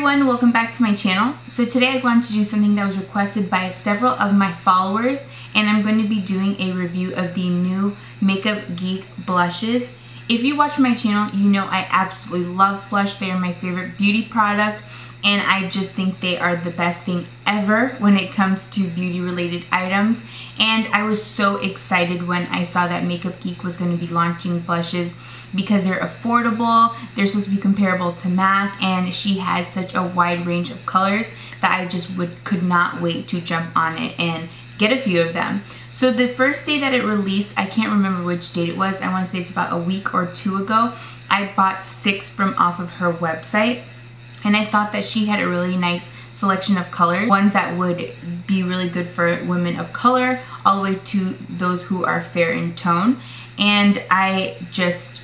everyone, welcome back to my channel. So today I wanted to do something that was requested by several of my followers, and I'm going to be doing a review of the new Makeup Geek blushes. If you watch my channel, you know I absolutely love blush. They are my favorite beauty product, and I just think they are the best thing ever when it comes to beauty related items. And I was so excited when I saw that Makeup Geek was going to be launching blushes because they're affordable, they're supposed to be comparable to MAC, and she had such a wide range of colors that I just could not wait to jump on it and get a few of them. So the first day that it released, I can't remember which date it was, I want to say it's about a week or two ago, I bought 6 from off of her website, and I thought that she had a really nice selection of colors, ones that would be really good for women of color all the way to those who are fair in tone. And I just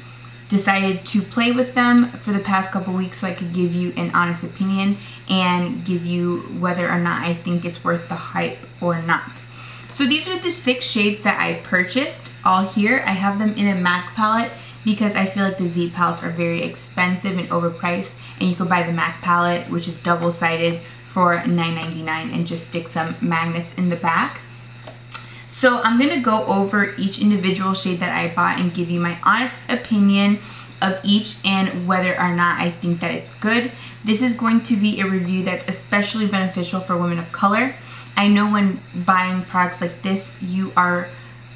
decided to play with them for the past couple weeks so I could give you an honest opinion and give you whether or not I think it's worth the hype or not. So these are the 6 shades that I purchased all here. I have them in a MAC palette because I feel like the Z palettes are very expensive and overpriced, and you could buy the MAC palette, which is double-sided, for $9.99 and just stick some magnets in the back. So I'm going to go over each individual shade that I bought and give you my honest opinion of each and whether or not I think that it's good. This is going to be a review that's especially beneficial for women of color. I know when buying products like this, you are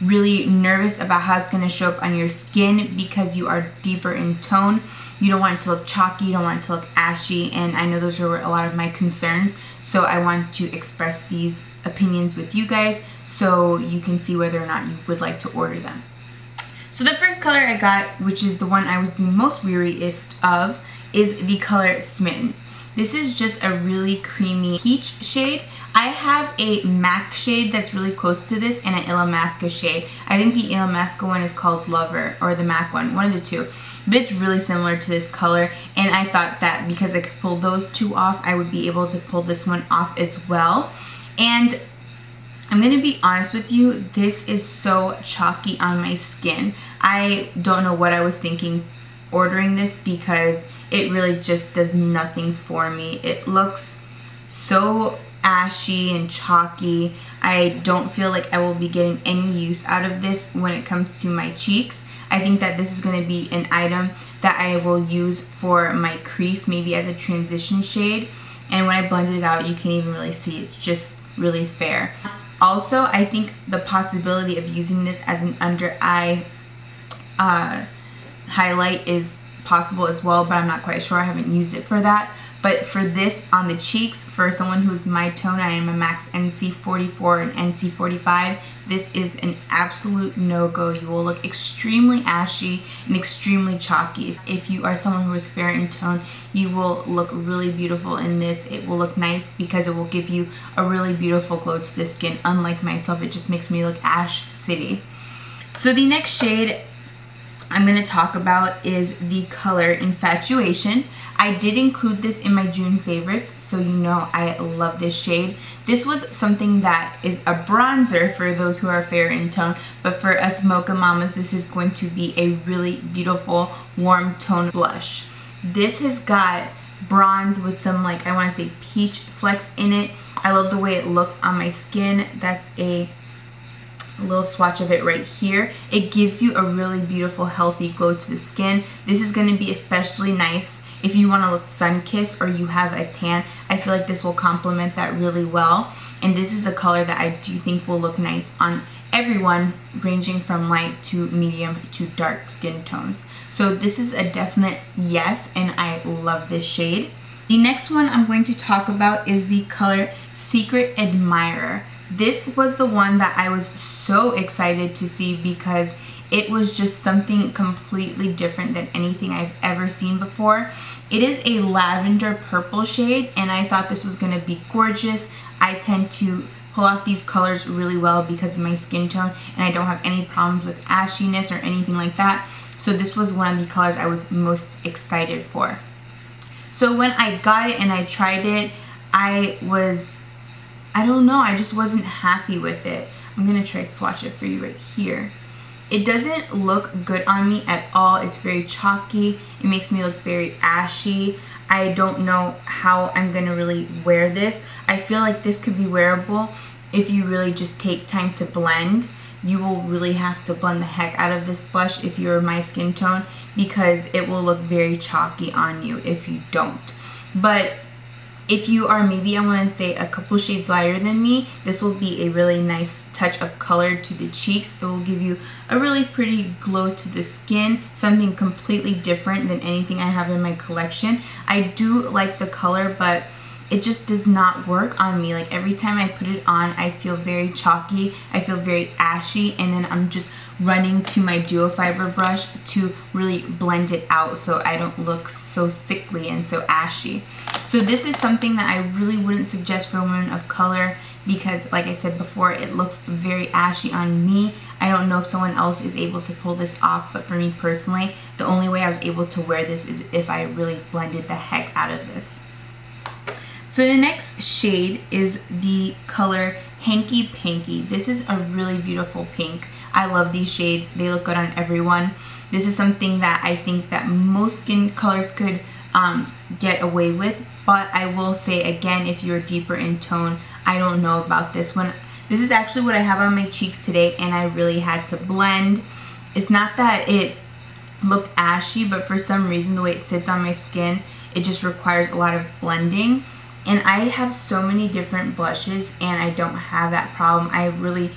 really nervous about how it's going to show up on your skin because you are deeper in tone. You don't want it to look chalky, you don't want it to look ashy, and I know those are a lot of my concerns. So I want to express these opinions with you guys so you can see whether or not you would like to order them. So the first color I got, which is the one I was the most weariest of, is the color Smitten. This is just a really creamy peach shade. I have a MAC shade that's really close to this and an Illamasqua shade. I think the Illamasqua one is called Lover, or the MAC one of the two. But it's really similar to this color, and I thought that because I could pull those two off, I would be able to pull this one off as well. And I'm going to be honest with you, this is so chalky on my skin. I don't know what I was thinking ordering this because it really just does nothing for me. It looks so ashy and chalky. I don't feel like I will be getting any use out of this when it comes to my cheeks. I think that this is going to be an item that I will use for my crease, maybe as a transition shade. And when I blended it out, you can't even really see. It's just really fair. Also, I think the possibility of using this as an under eye highlight is possible as well, but I'm not quite sure. I haven't used it for that. But for this on the cheeks, for someone who's my tone, I am a max NC44 and NC45, this is an absolute no-go. You will look extremely ashy and extremely chalky. If you are someone who is fair in tone, you will look really beautiful in this. It will look nice because it will give you a really beautiful glow to the skin. Unlike myself, it just makes me look ash city. So the next shade I'm going to talk about is the color Infatuation. I did include this in my June favorites, so you know I love this shade. This was something that is a bronzer for those who are fair in tone, but for us mocha mamas, this is going to be a really beautiful warm tone blush. This has got bronze with some, like, I want to say peach flecks in it. I love the way it looks on my skin. That's a little swatch of it right here. It gives you a really beautiful healthy glow to the skin. This is going to be especially nice if you want to look sun-kissed or you have a tan. I feel like this will complement that really well, and this is a color that I do think will look nice on everyone ranging from light to medium to dark skin tones. So this is a definite yes, and I love this shade. The next one I'm going to talk about is the color Secret Admirer. This was the one that I was so excited to see because it was just something completely different than anything I've ever seen before. It is a lavender purple shade, and I thought this was going to be gorgeous. I tend to pull off these colors really well because of my skin tone, and I don't have any problems with ashiness or anything like that. So this was one of the colors I was most excited for. So when I got it and I tried it, I don't know, I just wasn't happy with it. I'm going to try to swatch it for you right here. It doesn't look good on me at all. It's very chalky. It makes me look very ashy. I don't know how I'm going to really wear this. I feel like this could be wearable if you really just take time to blend. You will really have to blend the heck out of this blush if you're my skin tone, because it will look very chalky on you if you don't. But if you are maybe, I want to say, a couple shades lighter than me, this will be a really nice touch of color to the cheeks. It will give you a really pretty glow to the skin, something completely different than anything I have in my collection. I do like the color, but it just does not work on me. Like every time I put it on, I feel very chalky, I feel very ashy, and then I'm just running to my duo fiber brush to really blend it out so I don't look so sickly and so ashy. So this is something that I really wouldn't suggest for women of color, because like I said before, it looks very ashy on me. I don't know if someone else is able to pull this off, but for me personally, the only way I was able to wear this is if I really blended the heck out of this. So the next shade is the color Hanky Panky. This is a really beautiful pink. I love these shades. They look good on everyone. This is something that I think that most skin colors could get away with, but I will say again, if you're deeper in tone, I don't know about this one. This is actually what I have on my cheeks today, and I really had to blend. It's not that it looked ashy, but for some reason the way it sits on my skin, it just requires a lot of blending. And I have so many different blushes, and I don't have that problem. I really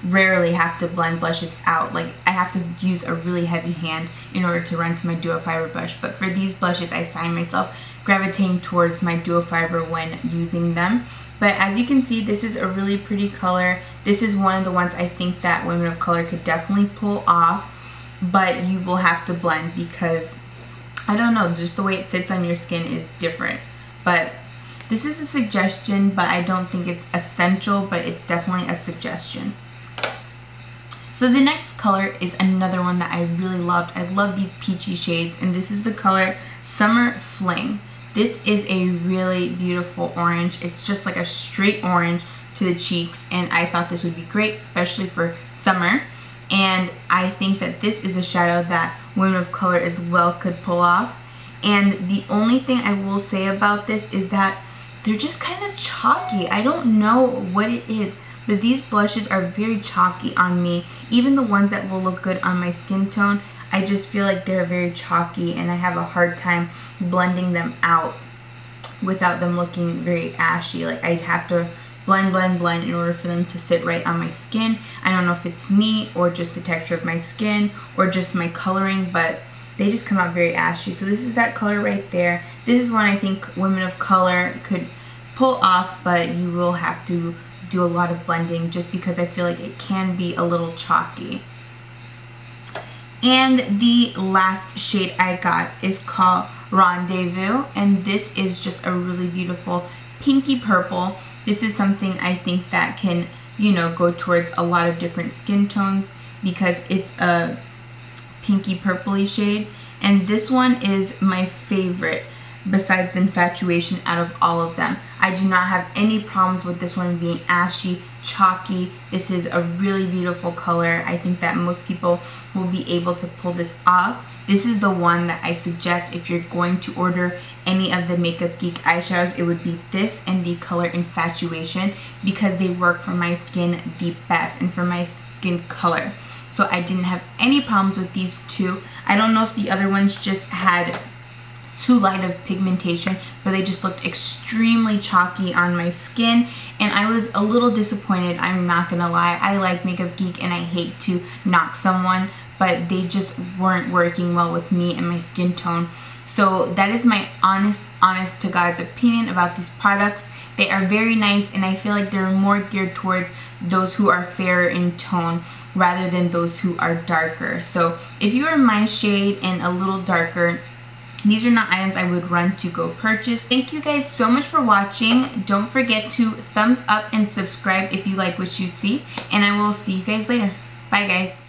rarely have to blend blushes out. Like, I have to use a really heavy hand in order to run to my duo fiber brush. But for these blushes, I find myself gravitating towards my duo fiber when using them. But as you can see, this is a really pretty color. This is one of the ones I think that women of color could definitely pull off, but you will have to blend because, I don't know, just the way it sits on your skin is different. But this is a suggestion, but I don't think it's essential, but it's definitely a suggestion. So the next color is another one that I really loved. I love these peachy shades, and this is the color Summer Fling. This is a really beautiful orange. It's just like a straight orange to the cheeks, and I thought this would be great, especially for summer. And I think that this is a shadow that women of color as well could pull off. And the only thing I will say about this is that they're just kind of chalky. I don't know what it is, but these blushes are very chalky on me. Even the ones that will look good on my skin tone, I just feel like they're very chalky, and I have a hard time blending them out without them looking very ashy. Like, I'd have to blend, blend, blend in order for them to sit right on my skin. I don't know if it's me or just the texture of my skin or just my coloring, but they just come out very ashy. So this is that color right there. This is one I think women of color could pull off, but you will have to do a lot of blending just because I feel like it can be a little chalky. And the last shade I got is called Rendezvous, and this is just a really beautiful pinky purple. This is something I think that can, you know, go towards a lot of different skin tones because it's a pinky purpley shade. And this one is my favorite besides Infatuation out of all of them. I do not have any problems with this one being ashy, chalky. This is a really beautiful color. I think that most people will be able to pull this off. This is the one that I suggest if you're going to order any of the Makeup Geek eyeshadows. It would be this and the color Infatuation because they work for my skin the best and for my skin color. So I didn't have any problems with these two. I don't know if the other ones just had too light of pigmentation, but they just looked extremely chalky on my skin, and I was a little disappointed. I'm not gonna lie. I like Makeup Geek and I hate to knock someone, but they just weren't working well with me and my skin tone. So that is my honest to God's opinion about these products. They are very nice, and I feel like they're more geared towards those who are fairer in tone rather than those who are darker. So if you are my shade and a little darker, these are not items I would run to go purchase. Thank you guys so much for watching. Don't forget to thumbs up and subscribe if you like what you see, and I will see you guys later. Bye guys.